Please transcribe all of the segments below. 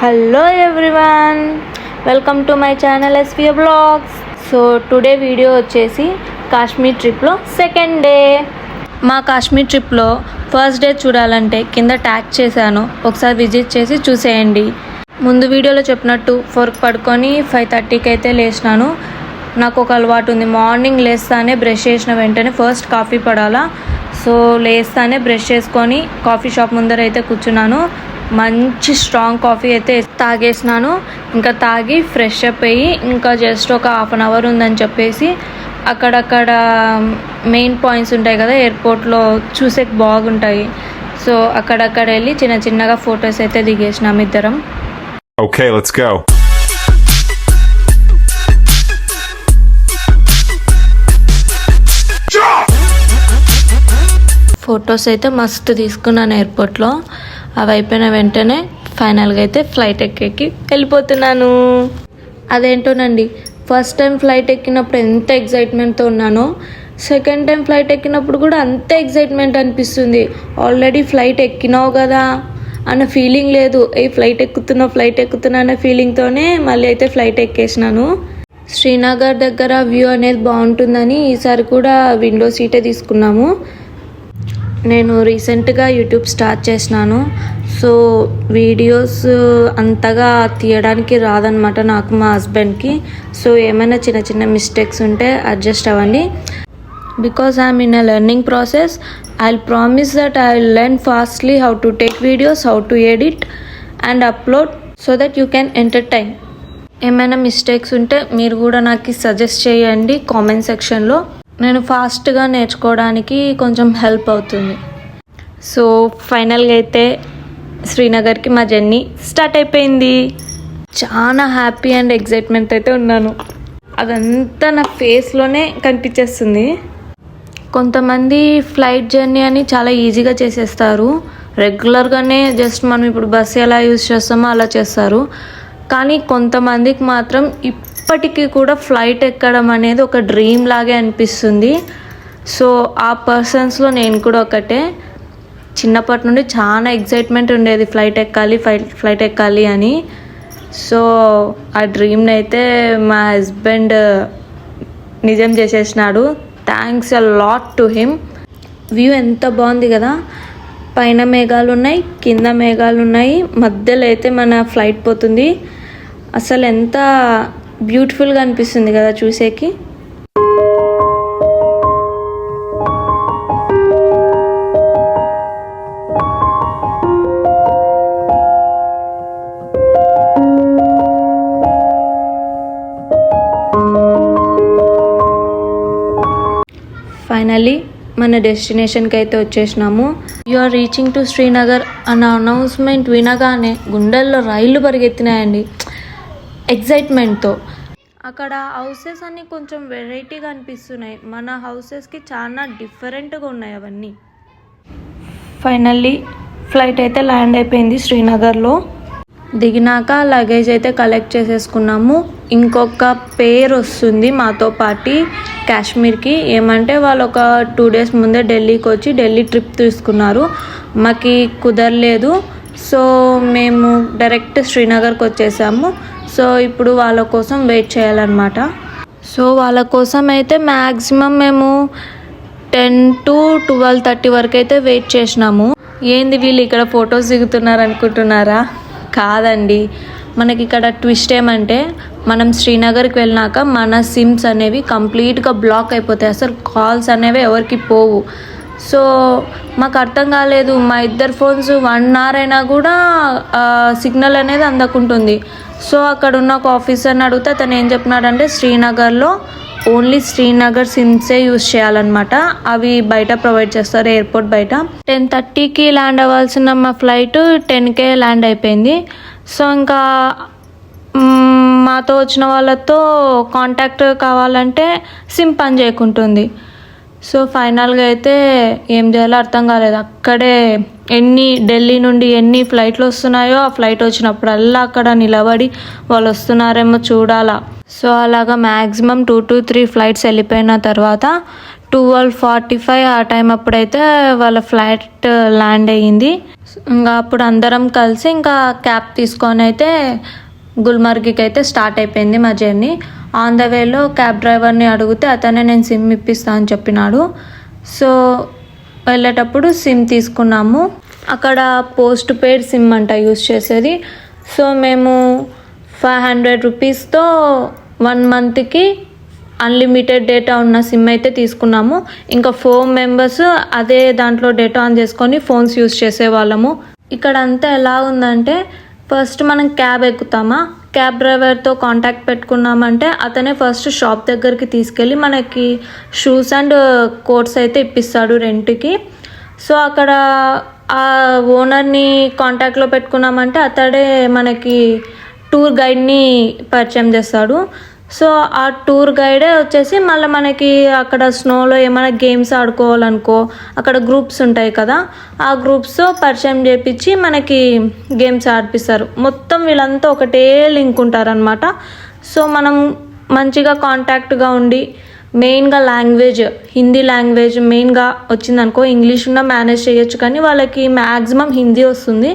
Hello everyone, welcome to my channel SVA Vlogs. So today video వచ్చేసి కాశ్మీర్ ట్రిప్లో second day. మా కాశ్మీర్ ట్రిప్లో first day చూడాలంటే కింద ట్యాగ్ చేశాను, ఒకసారి విజిట్ చేసి చూసేయండి. ముందు వీడియోలో చెప్పినట్టు 4కి పడుకొని 5:30కి అయితే లేచినాను. నాకు ఒక అలవాటు ఉంది, మార్నింగ్ లేస్తానే బ్రష్ చేసిన వెంటనే ఫస్ట్ కాఫీ పడాలా. సో లేస్తానే బ్రష్ చేసుకొని కాఫీ షాప్ ముందర అయితే కూర్చున్నాను. మంచి స్ట్రాంగ్ కాఫీ అయితే తాగేసినాను. ఇంకా తాగి ఫ్రెష్ అప్ అయ్యి ఇంకా జస్ట్ ఒక హాఫ్ అన్ అవర్ ఉందని చెప్పేసి అక్కడక్కడ మెయిన్ పాయింట్స్ ఉంటాయి కదా ఎయిర్పోర్ట్లో, చూసేకి బాగుంటాయి. సో అక్కడక్కడ వెళ్ళి చిన్న చిన్నగా ఫొటోస్ అయితే దిగేసినాం ఇద్దరం. Okay, let's go. ఫొటోస్ అయితే మస్తు తీసుకున్నాను ఎయిర్పోర్ట్లో. అవి అయిపోయిన వెంటనే ఫైనల్గా అయితే ఫ్లైట్ ఎక్కి వెళ్ళిపోతున్నాను. అదేంటోనండి, ఫస్ట్ టైం ఫ్లైట్ ఎక్కినప్పుడు ఎంత ఎగ్జైట్మెంట్తో ఉన్నానో సెకండ్ టైం ఫ్లైట్ ఎక్కినప్పుడు కూడా అంతే ఎగ్జైట్మెంట్ అనిపిస్తుంది. ఆల్రెడీ ఫ్లైట్ ఎక్కినావు కదా అన్న ఫీలింగ్ లేదు, ఫ్లైట్ ఎక్కుతున్నా అన్న ఫీలింగ్తోనే మళ్ళీ అయితే ఫ్లైట్ ఎక్కేసినాను. శ్రీనగర్ దగ్గర వ్యూ అనేది బాగుంటుందని ఈసారి కూడా విండో సీటే తీసుకున్నాము. నేను రీసెంట్గా యూట్యూబ్ స్టార్ట్ చేసినాను, సో వీడియోస్ అంతగా తీయడానికి రాదనమాట నాకు, మా హస్బెండ్కి. సో ఏమైనా చిన్న చిన్న మిస్టేక్స్ ఉంటే అడ్జస్ట్ అవ్వండి. Because I'm in a learning process. I will promise that I will learn fastly how to take videos, how to edit and upload so that you can entertain. ఏమైనా mistakes ఉంటే మీరు కూడా నాకు suggest చేయండి comment సెక్షన్లో. నేను ఫాస్ట్గా నేర్చుకోవడానికి కొంచెం హెల్ప్ అవుతుంది. సో ఫైనల్గా అయితే శ్రీనగర్కి మా జర్నీ స్టార్ట్ అయిపోయింది. చాలా హ్యాపీ అండ్ ఎగ్జైట్మెంట్ అయితే ఉన్నాను. అదంతా నా ఫేస్లోనే కనిపించేస్తుంది. కొంతమంది ఫ్లైట్ జర్నీ అని చాలా ఈజీగా చేసేస్తారు, రెగ్యులర్గానే జస్ట్ మనం ఇప్పుడు బస్సు ఎలా యూజ్ చేస్తామో అలా చేస్తారు. కానీ కొంతమందికి మాత్రం ఇప్పటికీ కూడా ఫ్లైట్ ఎక్కడం అనేది ఒక డ్రీమ్ లాగే అనిపిస్తుంది. సో ఆ పర్సన్స్లో నేను కూడా ఒకటే. చిన్నప్పటి నుండి చాలా ఎగ్జైట్మెంట్ ఉండేది ఫ్లైట్ ఎక్కాలి అని. సో ఆ డ్రీమ్ని అయితే మా హస్బెండ్ నిజం చేసేసినాడు. Thanks a lot to him. View ఎంత బాగుంది కదా, పైన మేఘాలు ఉన్నాయి, కింద మేఘాలు ఉన్నాయి, మధ్యలో అయితే మన ఫ్లైట్ పోతుంది. అసలు ఎంత బ్యూటిఫుల్గా అనిపిస్తుంది కదా చూసేకి. ఫైనల్లీ మన డెస్టినేషన్కి అయితే వచ్చేసినాము. You are reaching to Srinagar అన్న అనౌన్స్మెంట్ వినగానే గుండెల్లో రైళ్లు పరిగెత్తినాయండి ఎగ్జైట్మెంట్తో. అక్కడ హౌసెస్ అన్నీ కొంచెం వెరైటీగా అనిపిస్తున్నాయి, మన హౌసెస్కి చాలా డిఫరెంట్గా ఉన్నాయి అవన్నీ. ఫైనల్లీ ఫ్లైట్ అయితే ల్యాండ్ అయిపోయింది శ్రీనగర్లో. దిగినాక లగేజ్ అయితే కలెక్ట్ చేసేసుకున్నాము. ఇంకొక పేరు వస్తుంది మాతో పాటు కాశ్మీర్కి. ఏమంటే వాళ్ళు ఒక 2 days ముందే ఢిల్లీకి వచ్చి ఢిల్లీ ట్రిప్ తీసుకున్నారు, మాకు కుదరలేదు. సో మేము డైరెక్ట్ శ్రీనగర్కి వచ్చేసాము. సో ఇప్పుడు వాళ్ళ కోసం వెయిట్ చేయాలన్నమాట. సో వాళ్ళ కోసం అయితే మ్యాక్సిమం మేము 10 to 12:30 వరకు అయితే వెయిట్ చేసినాము. ఏంది వీళ్ళు ఇక్కడ ఫొటోస్ దిగుతున్నారు అనుకుంటున్నారా? కాదండి, మనకి ఇక్కడ ట్విస్ట్ ఏమంటే మనం శ్రీనగర్కి వెళ్ళినాక మన సిమ్స్ అనేవి కంప్లీట్గా బ్లాక్ అయిపోతాయి, అసలు కాల్స్ అనేవి ఎవరికి పోవు. సో మాకు అర్థం కాలేదు, మా ఇద్దరు ఫోన్స్ 1 hour అయినా కూడా సిగ్నల్ అనేది అందకుంటుంది. సో అక్కడ ఉన్న ఒక ఆఫీసర్ని అడిగితే అతను ఏం చెప్పినాడంటే శ్రీనగర్లో ఓన్లీ శ్రీనగర్ సిమ్సే యూజ్ చేయాలన్నమాట, అవి బయట ప్రొవైడ్ చేస్తారు ఎయిర్పోర్ట్ బయట. 10:30కి ల్యాండ్ అవ్వాల్సిన మా ఫ్లైట్ 10కే ల్యాండ్ అయిపోయింది. సో ఇంకా మాతో వచ్చిన వాళ్ళతో కాంటాక్ట్ కావాలంటే సిమ్ పని చేయకుంటుంది. సో ఫైనల్గా అయితే ఏం చేయాలో అర్థం కాలేదు. అక్కడే ఢిల్లీ నుండి ఎన్ని ఫ్లైట్లు వస్తున్నాయో ఆ ఫ్లైట్ వచ్చినప్పుడల్లా అక్కడ నిలబడి వాళ్ళు వస్తున్నారేమో చూడాలా. సో అలాగా మ్యాక్సిమం 2 to 3 ఫ్లైట్స్ వెళ్ళిపోయిన తర్వాత 12:45 ఆ టైం అప్పుడైతే వాళ్ళ ఫ్లైట్ ల్యాండ్ అయ్యింది. ఇంకా అప్పుడు అందరం కలిసి ఇంకా క్యాబ్ తీసుకొని అయితే గుల్మర్గ్కి అయితే స్టార్ట్ అయిపోయింది మా జర్నీ. ఆన్ ద వేలో క్యాబ్ డ్రైవర్ని అడిగితే అతనే నేను సిమ్ ఇప్పిస్తా అని చెప్పినాడు. సో వెళ్ళేటప్పుడు సిమ్ తీసుకున్నాము. అక్కడ పోస్ట్ పెయిడ్ సిమ్ అంట యూస్ చేసేది. సో మేము 500 రూపీస్తో 1 మంత్కి అన్లిమిటెడ్ డేటా ఉన్న సిమ్ అయితే తీసుకున్నాము. ఇంకా 4 మెంబర్స్ అదే దాంట్లో డేటా ఆన్ చేసుకొని ఫోన్స్ యూస్ చేసేవాళ్ళము. ఇక్కడ అంతా ఎలా ఉందంటే ఫస్ట్ మనం క్యాబ్ ఎక్కుతామా, క్యాబ్ డ్రైవర్తో కాంటాక్ట్ పెట్టుకున్నామంటే అతనే ఫస్ట్ షాప్ దగ్గరికి తీసుకెళ్ళి మనకి షూస్ అండ్ కోట్స్ అయితే ఇప్పిస్తాడు రెంట్కి. సో అక్కడ ఆ ఓనర్ని కాంటాక్ట్లో పెట్టుకున్నామంటే అతడే మనకి టూర్ గైడ్ని పరిచయం చేస్తాడు. సో ఆ టూర్ గైడే వచ్చేసి మళ్ళీ మనకి అక్కడ స్నోలో ఏమైనా గేమ్స్ ఆడుకోవాలనుకో అక్కడ గ్రూప్స్ ఉంటాయి కదా, ఆ గ్రూప్స్తో పరిచయం చేపించి మనకి గేమ్స్ ఆడిపిస్తారు. మొత్తం వీళ్ళంతా ఒకటే లింక్ ఉంటారనమాట. సో మనం మంచిగా కాంటాక్ట్గా ఉండి మెయిన్గా లాంగ్వేజ్ హిందీ లాంగ్వేజ్ మెయిన్గా వచ్చిందనుకో, ఇంగ్లీష్ ఉన్న మేనేజ్ చేయొచ్చు కానీ వాళ్ళకి మ్యాక్సిమం హిందీ వస్తుంది.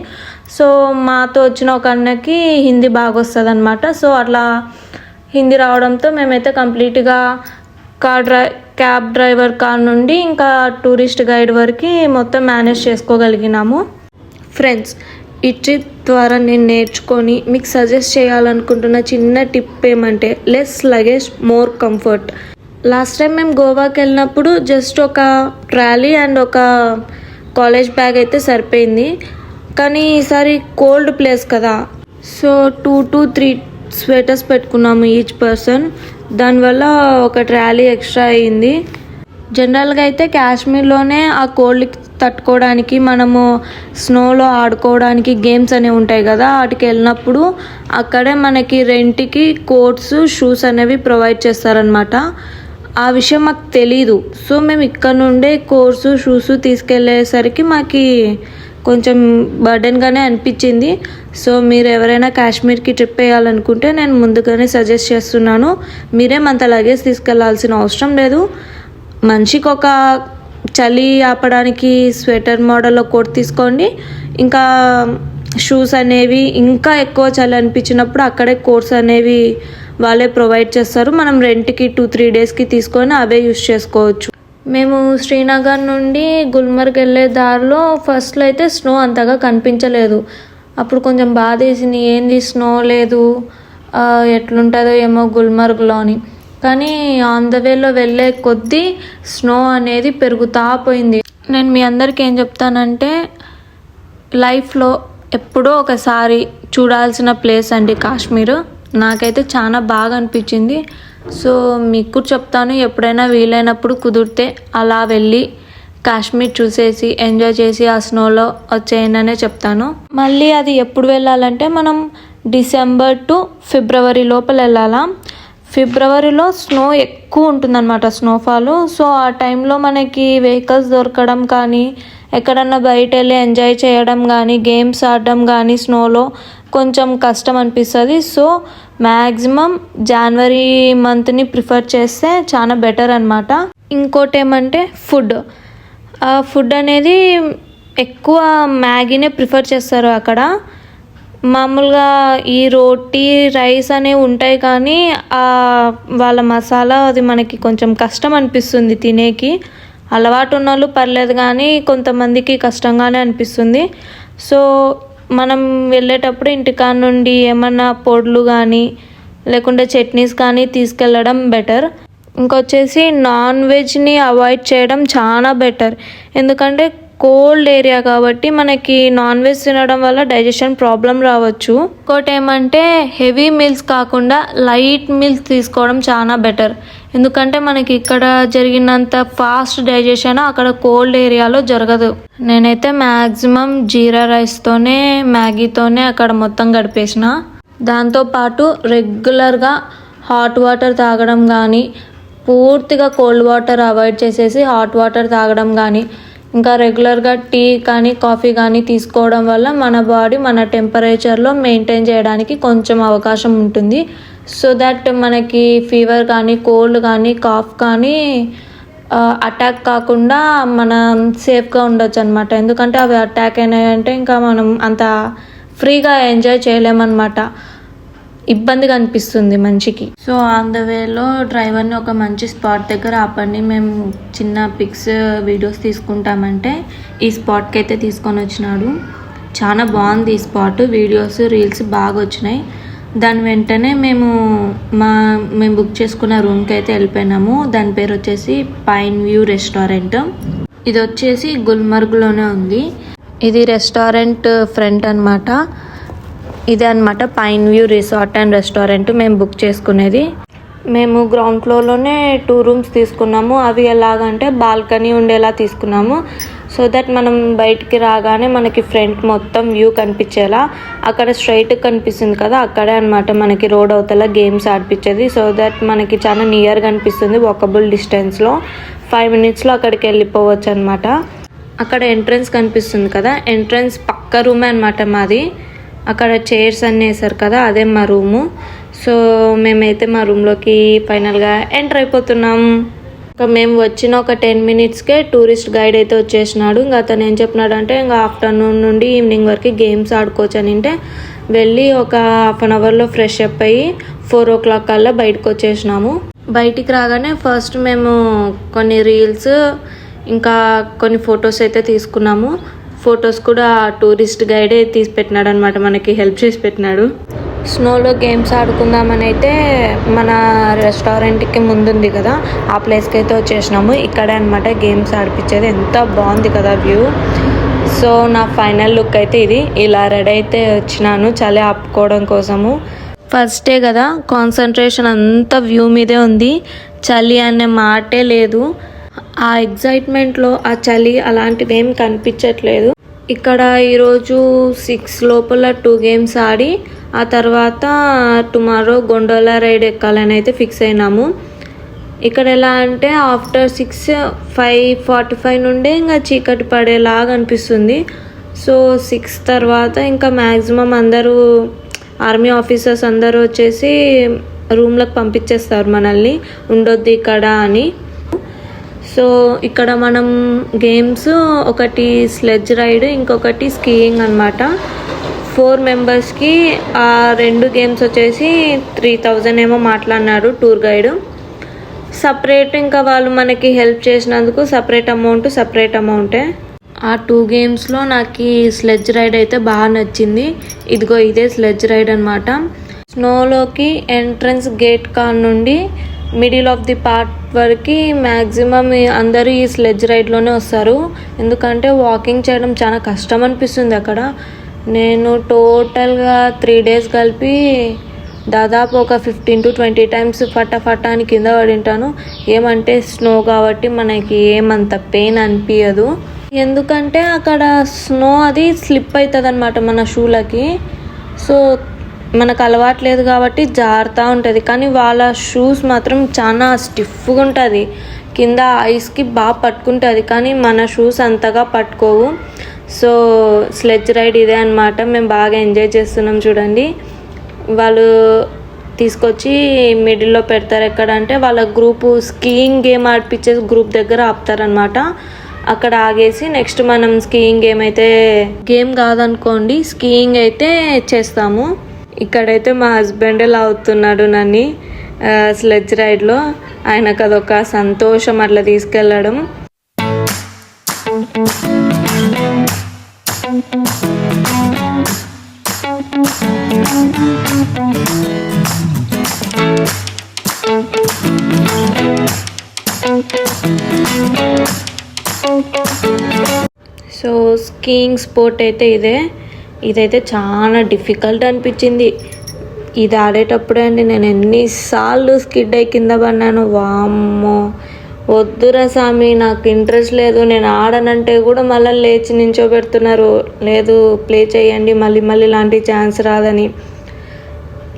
సో మాతో వచ్చిన ఒక అన్నకి హిందీ బాగా వస్తుంది అనమాట. సో అట్లా హిందీ రావడంతో మేమైతే కంప్లీట్గా క్యాబ్ డ్రైవర్ కార్ నుండి ఇంకా టూరిస్ట్ గైడ్ వరకు మొత్తం మేనేజ్ చేసుకోగలిగినాము. ఫ్రెండ్స్, ఈ ట్రిప్ ద్వారా నేను నేర్చుకొని మీకు సజెస్ట్ చేయాలనుకుంటున్న చిన్న టిప్ ఏమంటే less luggage more comfort. Last time మేము గోవాకి వెళ్ళినప్పుడు జస్ట్ ఒక ట్రాలీ అండ్ ఒక కాలేజ్ బ్యాగ్ అయితే సరిపోయింది. కానీ ఈసారి కోల్డ్ ప్లేస్ కదా, సో 2 to 3 స్వెటర్స్ పెట్టుకున్నాము ఈచ్ పర్సన్. దానివల్ల ఒక ట్రాలీ ఎక్స్ట్రా అయ్యింది. జనరల్గా అయితే కాశ్మీర్లోనే ఆ కోల్డ్కి తట్టుకోవడానికి మనము స్నోలో ఆడుకోవడానికి గేమ్స్ అనేవి ఉంటాయి కదా, వాటికి వెళ్ళినప్పుడు అక్కడే మనకి రెంట్కి కోట్స్ షూస్ అనేవి ప్రొవైడ్ చేస్తారనమాట. ఆ విషయం మాకు తెలీదు. సో మేము ఇక్కడ నుండే కోట్స్ షూస్ తీసుకెళ్ళేసరికి మాకు కొంచెం బర్డెన్గానే అనిపించింది. సో మీరు ఎవరైనా కాశ్మీర్కి ట్రిప్ వేయాలనుకుంటే నేను ముందుగానే సజెస్ట్ చేస్తున్నాను, మీరేమంత లగేజ్ తీసుకెళ్లాల్సిన అవసరం లేదు. మనిషికి ఒక చలి ఆపడానికి స్వెటర్ మోడల్లో కోట్ తీసుకోండి. ఇంకా షూస్ అనేవి ఇంకా ఎక్కువ చలి అనిపించినప్పుడు అక్కడే కోట్స్ అనేవి వాళ్ళే ప్రొవైడ్ చేస్తారు. మనం రెంట్కి 2-3 డేస్కి తీసుకొని అవే యూస్ చేసుకోవచ్చు. మేము శ్రీనగర్ నుండి గుల్మర్గ్ వెళ్ళే దారిలో ఫస్ట్లో అయితే స్నో అంతగా కనిపించలేదు. అప్పుడు కొంచెం బాధ వేసింది, ఏంది స్నో లేదు, ఎట్లుంటుందో ఏమో గుల్మర్గ్లో అని. కానీ ఆన్ ద వేలో వెళ్ళే కొద్దీ స్నో అనేది పెరుగుతూ పోయింది. నేను మీ అందరికీ ఏం చెప్తానంటే లైఫ్లో ఎప్పుడో ఒకసారి చూడాల్సిన ప్లేస్ అండి కాశ్మీర్. నాకైతే చాలా బాగా అనిపించింది. సో మీకు చెప్తాను, ఎప్పుడైనా వీలైనప్పుడు కుదిరితే అలా వెళ్ళి కాశ్మీర్ చూసేసి ఎంజాయ్ చేసి ఆ స్నోలో వచ్చేయననే చెప్తాను. మళ్ళీ అది ఎప్పుడు వెళ్ళాలంటే మనం డిసెంబర్ టు ఫిబ్రవరి లోపల వెళ్ళాలా. ఫిబ్రవరిలో స్నో ఎక్కువ ఉంటుందన్నమాట, స్నోఫాల్. సో ఆ టైంలో మనకి వెహికల్స్ దొరకడం కానీ ఎక్కడన్నా బయట వెళ్ళి ఎంజాయ్ చేయడం కానీ గేమ్స్ ఆడడం కానీ స్నోలో కొంచెం కష్టం అనిపిస్తుంది. సో మ్యాక్సిమం జనవరి మంత్ని ప్రిఫర్ చేస్తే చాలా బెటర్ అనమాట. ఇంకోటి ఏమంటే ఫుడ్ అనేది ఎక్కువ మ్యాగీనే ప్రిఫర్ చేస్తారు అక్కడ. మామూలుగా ఈ రోటీ రైస్ అనేవి ఉంటాయి కానీ వాళ్ళ మసాలా అది మనకి కొంచెం కష్టం అనిపిస్తుంది తినేకి. అలవాటు ఉన్న వాళ్ళు పర్లేదు కానీ కొంతమందికి కష్టంగానే అనిపిస్తుంది. సో మనం వెళ్ళేటప్పుడు ఇంటికాడ నుండి ఏమన్నా పొడులు కానీ లేకుంటే చట్నీస్ కానీ తీసుకెళ్ళడం బెటర్. ఇంకొచ్చేసి నాన్ వెజ్ని అవాయిడ్ చేయడం చాలా బెటర్. ఎందుకంటే కోల్డ్ ఏరియా కాబట్టి మనకి నాన్ వెజ్ తినడం వల్ల డైజెషన్ ప్రాబ్లం రావచ్చు. ఇంకోటి ఏమంటే హెవీ మీల్స్ కాకుండా లైట్ మీల్స్ తీసుకోవడం చాలా బెటర్. ఎందుకంటే మనకి ఇక్కడ జరిగినంత ఫాస్ట్ డైజెషన్ అక్కడ కోల్డ్ ఏరియాలో జరగదు. నేనైతే మ్యాక్సిమం జీరా రైస్తోనే మ్యాగీతోనే అక్కడ మొత్తం గడిపేసిన. దాంతోపాటు రెగ్యులర్గా హాట్ వాటర్ తాగడం కానీ, పూర్తిగా కోల్డ్ వాటర్ అవాయిడ్ చేసేసి హాట్ వాటర్ తాగడం కానీ, ఇంకా రెగ్యులర్గా టీ కానీ కాఫీ కానీ తీసుకోవడం వల్ల మన బాడీ మన టెంపరేచర్లో మెయింటైన్ చేయడానికి కొంచెం అవకాశం ఉంటుంది. సో దట్ మనకి ఫీవర్ కానీ కోల్డ్ కానీ కాఫ్ కానీ అటాక్ కాకుండా మనం సేఫ్గా ఉండొచ్చు అనమాట. ఎందుకంటే అవి అటాక్ అయినాయంటే ఇంకా మనం అంత ఫ్రీగా ఎంజాయ్ చేయలేమన్నమాట, ఇబ్బందిగా అనిపిస్తుంది మనిషికి. సో ఆన్ ద వేలో డ్రైవర్ని ఒక మంచి స్పాట్ దగ్గర ఆపండి, మేము చిన్న పిక్స్ వీడియోస్ తీసుకుంటామంటే ఈ స్పాట్కి అయితే తీసుకొని వచ్చినాడు. చాలా బాగుంది ఈ స్పాట్, వీడియోస్ రీల్స్ బాగా వచ్చినాయి. దాని వెంటనే మేము బుక్ చేసుకున్న రూమ్కి అయితే వెళ్ళిపోయినాము. దాని పేరు వచ్చేసి పైన్ వ్యూ రెస్టారెంట్. ఇది వచ్చేసి గుల్మర్గ్లోనే ఉంది. ఇది రెస్టారెంట్ ఫ్రంట్ అనమాట. ఇదే అనమాట pine view resort and restaurant మేము బుక్ చేసుకునేది. మేము గ్రౌండ్ ఫ్లోర్లోనే 2 రూమ్స్ తీసుకున్నాము. అవి ఎలాగంటే బాల్కనీ ఉండేలా తీసుకున్నాము. సో దట్ మనం బయటికి రాగానే మనకి ఫ్రంట్ మొత్తం వ్యూ కనిపించేలా, అక్కడ స్ట్రైట్ కనిపిస్తుంది కదా, అక్కడే అనమాట మనకి రోడ్ అవతల గేమ్స్ ఆడిపించేది. సో దట్ మనకి చాలా నియర్గా అనిపిస్తుంది, వాకబుల్ డిస్టెన్స్లో 5 minutesలో అక్కడికి వెళ్ళిపోవచ్చు అనమాట. అక్కడ ఎంట్రన్స్ కనిపిస్తుంది కదా, ఎంట్రన్స్ పక్క రూమే అనమాట మాది. అక్కడ చైర్స్ అన్నీ వేసారు కదా, అదే మా రూము. సో మేమైతే మా రూమ్లోకి ఫైనల్గా ఎంటర్ అయిపోతున్నాం. ఇంకా మేము వచ్చిన ఒక 10 minutesకే టూరిస్ట్ గైడ్ అయితే వచ్చేసినాడు. ఇంకా అతను ఏం చెప్పినాడు అంటే ఇంకా ఆఫ్టర్నూన్ నుండి ఈవినింగ్ వరకు గేమ్స్ ఆడుకోవచ్చు అని. అంటే వెళ్ళి ఒక 1/2 అవర్లో ఫ్రెష్ అప్ అయ్యి 4 o'clock కల్లా బయటకు వచ్చేసినాము. బయటికి రాగానే ఫస్ట్ మేము కొన్ని రీల్స్ ఇంకా కొన్ని ఫొటోస్ అయితే తీసుకున్నాము. ఫొటోస్ కూడా టూరిస్ట్ గైడే తీసి పెట్టినాడు అనమాట, మనకి హెల్ప్ చేసి పెట్టినాడు. స్నోలో గేమ్స్ ఆడుకుందామని అయితే మన రెస్టారెంట్కి ముందుంది కదా, ఆ ప్లేస్కి అయితే వచ్చేసినాము. ఇక్కడే అనమాట గేమ్స్ ఆడిపించేది. ఎంత బాగుంది కదా వ్యూ. సో నా ఫైనల్ లుక్ అయితే ఇది. ఇలా రెడీ అయితే వచ్చినాను చలి ఆపుకోవడం కోసము. ఫస్ట్ డే కదా, కాన్సన్ట్రేషన్ అంతా వ్యూ మీదే ఉంది, చలి అనే మాటే లేదు. ఆ ఎగ్జైట్మెంట్లో ఆ చలి అలాంటివి ఏం కనిపించట్లేదు. ఇక్కడ ఈరోజు 6 లోపల 2 games ఆడి ఆ తర్వాత టుమారో గొండోలా రైడ్ ఎక్కాలని అయితే ఫిక్స్ అయినాము. ఇక్కడ ఎలా అంటే ఆఫ్టర్ 5:45 నుండే ఇంకా చీకటి పడేలాగా అనిపిస్తుంది. సో 6 తర్వాత ఇంకా మ్యాక్సిమం అందరూ ఆర్మీ ఆఫీసర్స్ అందరూ వచ్చేసి రూమ్లకు పంపించేస్తారు మనల్ని, ఉండొద్దు ఇక్కడ అని. సో ఇక్కడ మనం గేమ్స్ ఒకటి స్లెడ్జ్ రైడ్, ఇంకొకటి స్కీయింగ్ అనమాట. 4 members-కి ఆ 2 games వచ్చేసి 3000 ఏమో మాట్లాడినారు టూర్ గైడ్. సపరేట్ ఇంకా వాళ్ళు మనకి హెల్ప్ చేసినందుకు సపరేట్ అమౌంటే. ఆ 2 gamesలో నాకు స్లెడ్జ్ రైడ్ అయితే బాగా నచ్చింది. ఇదిగో ఇదే స్లెడ్జ్ రైడ్ అనమాట. స్నోలోకి ఎంట్రన్స్ గేట్ కాన్ నుండి మిడిల్ ఆఫ్ ది పార్ట్ వరకు మ్యాక్సిమం అందరూ ఈ స్లెడ్జ్ రైడ్లోనే వస్తారు. ఎందుకంటే వాకింగ్ చేయడం చాలా కష్టం అనిపిస్తుంది అక్కడ. నేను టోటల్గా 3 days కలిపి దాదాపు ఒక 15 to 20 times ఫటాఫటా అని కింద పడింటాను. ఏమంటే స్నో కాబట్టి మనకి ఏమంత పెయిన్ అనిపించదు, ఎందుకంటే అక్కడ స్నో అది స్లిప్ అవుతుంది అనమాట మన షూలకి. సో మనకు అలవాట్లేదు కాబట్టి జారుతూ ఉంటుంది. కానీ వాళ్ళ షూస్ మాత్రం చాలా స్టిఫ్గా ఉంటుంది, కింద ఐస్కి బాగా పట్టుకుంటుంది, కానీ మన షూస్ అంతగా పట్టుకోవు. సో స్లెడ్జ్ రైడ్ ఇదే అనమాట. మేము బాగా ఎంజాయ్ చేస్తున్నాం చూడండి. వాళ్ళు తీసుకొచ్చి మిడిల్లో పెడతారు. ఎక్కడంటే వాళ్ళ గ్రూపు స్కీయింగ్ గేమ్ ఆడిపించే గ్రూప్ దగ్గర ఆపుతారనమాట. అక్కడ ఆగేసి నెక్స్ట్ మనం స్కీయింగ్ గేమ్ కాదనుకోండి, స్కీయింగ్ అయితే చేస్తాము. ఇక్కడైతే మా హస్బెండ్ ఎలా అవుతున్నాడు నన్ను స్లెడ్జ్ రైడ్లో. ఆయనకు అదొక సంతోషం అట్లా తీసుకెళ్ళడం. సో స్కీయింగ్ స్పోర్ట్ అయితే ఇదైతే చాలా డిఫికల్ట్ అనిపించింది. ఇది ఆడేటప్పుడే అండి నేను ఎన్నిసార్లు స్కిడ్ అయి కింద పడినాను. వామ్మో వద్దురా స్వామి, నాకు ఇంట్రెస్ట్ లేదు, నేను ఆడనంటే కూడా మళ్ళీ లేచి నించోబెడుతున్నారు. లేదు ప్లే చేయండి, మళ్ళీ ఇలాంటి ఛాన్స్ రాదని.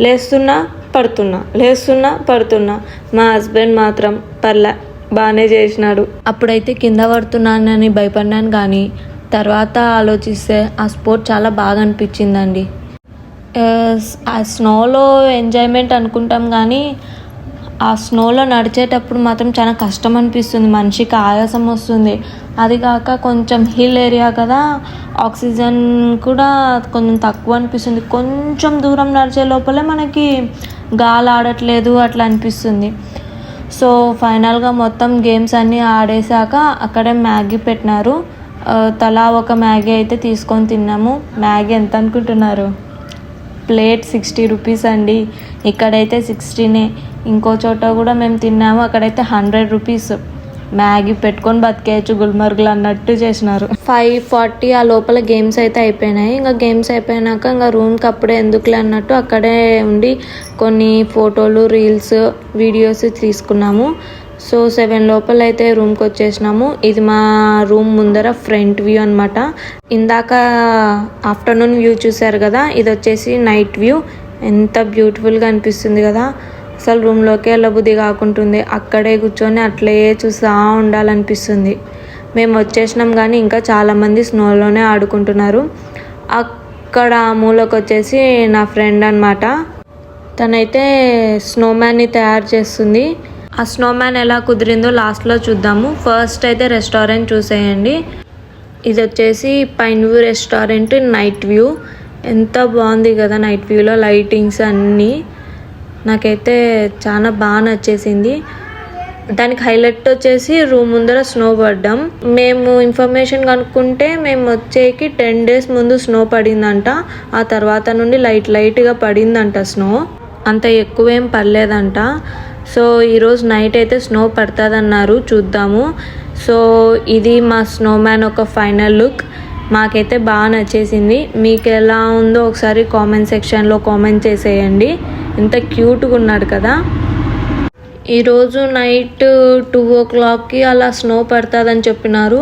లేస్తున్నా పడుతున్నా. మా హస్బెండ్ మాత్రం బాగానే చేసినాడు. అప్పుడైతే కింద పడుతున్నానని భయపడినాను, కానీ తర్వాత ఆలోచిస్తే ఆ స్పోర్ట్ చాలా బాగా అనిపించిందండి. ఆ స్నోలో ఎంజాయ్మెంట్ అనుకుంటాం, కానీ ఆ స్నోలో నడిచేటప్పుడు మాత్రం చాలా కష్టం అనిపిస్తుంది, మనిషికి ఆయాసం వస్తుంది. అది కాక కొంచెం హిల్ ఏరియా కదా, ఆక్సిజన్ కూడా కొంచెం తక్కువ అనిపిస్తుంది. కొంచెం దూరం నడిచే లోపలే మనకి గాలి ఆడట్లేదు అట్లా అనిపిస్తుంది. సో ఫైనల్గా మొత్తం గేమ్స్ అన్నీ ఆడేసాక అక్కడే మ్యాగీ పెట్టినారు. తలా ఒక మ్యాగీ అయితే తీసుకొని తిన్నాము. మ్యాగీ ఎంత అనుకుంటున్నారు? ప్లేట్ 60 రూపీస్ అండి. ఇక్కడైతే 60నే. ఇంకో చోట కూడా మేము తిన్నాము, అక్కడైతే 100 రూపీస్. మ్యాగీ పెట్టుకొని బతికేయచ్చు గుల్మర్గులు అన్నట్టు చేసినారు. 5:40 ఆ లోపల గేమ్స్ అయితే అయిపోయినాయి. ఇంకా గేమ్స్ అయిపోయినాక ఇంకా రూమ్కి అప్పుడే ఎందుకులే అన్నట్టు అక్కడే ఉండి కొన్ని ఫోటోలు, రీల్స్, వీడియోస్ తీసుకున్నాము. సో 7 లోపల అయితే రూమ్కి వచ్చేసినాము. ఇది మా రూమ్ ముందర ఫ్రంట్ వ్యూ అనమాట. ఇందాక ఆఫ్టర్నూన్ వ్యూ చూసారు కదా, ఇది వచ్చేసి నైట్ వ్యూ. ఎంత బ్యూటిఫుల్గా అనిపిస్తుంది కదా, అసలు రూమ్లోకి వెళ్ళబుద్ధి కాకుంటుంది. అక్కడే కూర్చొని అట్లే చూస్తూ ఉండాలనిపిస్తుంది. మేము వచ్చేసినాం కానీ ఇంకా చాలామంది స్నోలోనే ఆడుకుంటున్నారు. అక్కడ మూలకు వచ్చేసి నా ఫ్రెండ్ అనమాట, తనైతే స్నోమ్యాన్ని తయారు చేస్తుంది. ఆ స్నోమ్యాన్ ఎలా కుదిరిందో లాస్ట్లో చూద్దాము. ఫస్ట్ అయితే రెస్టారెంట్ చూసేయండి. ఇది వచ్చేసి pine view restaurant night view. ఎంత బాగుంది కదా నైట్ వ్యూలో, లైటింగ్స్ అన్నీ నాకైతే చాలా బాగా నచ్చేసింది. దానికి హైలైట్ వచ్చేసి రూమ్ ముందర స్నో పడ్డాం. మేము ఇన్ఫర్మేషన్ కనుక్కుంటే మేము వచ్చేకి 10 days ముందు స్నో పడిందంట. ఆ తర్వాత నుండి లైట్గా పడిందంట స్నో, అంత ఎక్కువేం పడలేదంట. సో ఈరోజు నైట్ అయితే స్నో పడుతుందన్నారు, చూద్దాము. సో ఇది మా స్నోమ్యాన్ ఒక ఫైనల్ లుక్. మాకైతే బాగా నచ్చేసింది. మీకు ఎలా ఉందో ఒకసారి కామెంట్ సెక్షన్లో కామెంట్ చేసేయండి. ఎంత క్యూట్గా ఉన్నాడు కదా. ఈరోజు నైట్ 2 o'clockకి అలా స్నో పడుతుందని చెప్పినారు.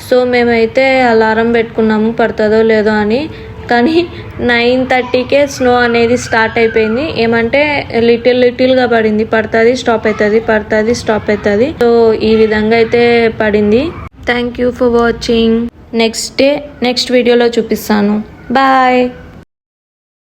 సో మేమైతే అలారం పెట్టుకున్నాము పడుతుందో లేదో అని. కానీ 9:30కే స్నో అనేది స్టార్ట్ అయిపోయింది. ఏమంటే లిటిల్గా పడింది, పడుతుంది స్టాప్ అవుతుంది, పడుతుంది స్టాప్ అవుతుంది. సో ఈ విధంగా అయితే పడింది. Thank you for watching. Next వీడియోలో చూపిస్తాను. బాయ్.